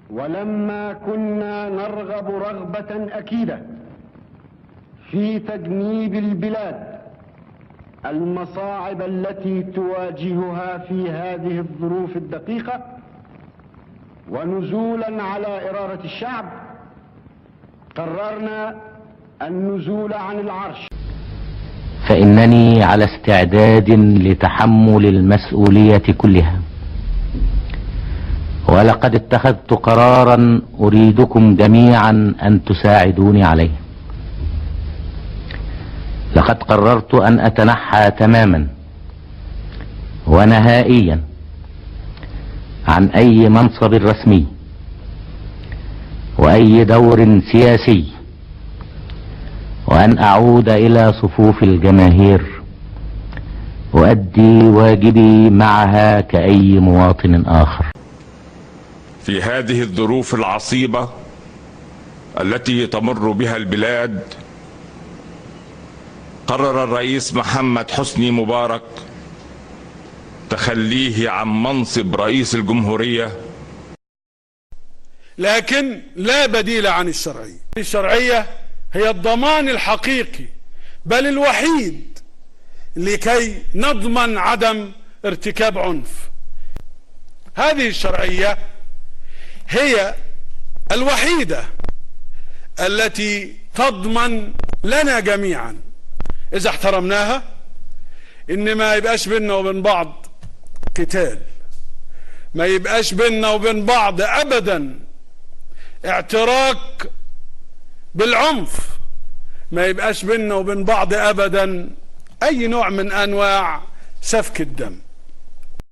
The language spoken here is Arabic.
ولما كنا نرغب رغبة أكيدة في تجنيب البلاد المصاعب التي تواجهها في هذه الظروف الدقيقة ونزولا على إرادة الشعب، قررنا النزول عن العرش. فإنني على استعداد لتحمل المسؤولية كلها، ولقد اتخذت قرارا أريدكم جميعا أن تساعدوني عليه. لقد قررت أن أتنحى تماما ونهائيا عن أي منصب رسمي وأي دور سياسي، وأن أعود إلى صفوف الجماهير وأدي واجبي معها كأي مواطن آخر. في هذه الظروف العصيبة التي تمر بها البلاد، قرر الرئيس محمد حسني مبارك تخليه عن منصب رئيس الجمهورية. لكن لا بديل عن الشرعية. الشرعية هي الضمان الحقيقي بل الوحيد لكي نضمن عدم ارتكاب عنف. هذه الشرعية هي الوحيدة التي تضمن لنا جميعا إذا احترمناها إن ما يبقاش بيننا وبين بعض قتال، ما يبقاش بيننا وبين بعض أبدا اعتراك بالعنف، ما يبقاش بيننا وبين بعض أبدا أي نوع من أنواع سفك الدم.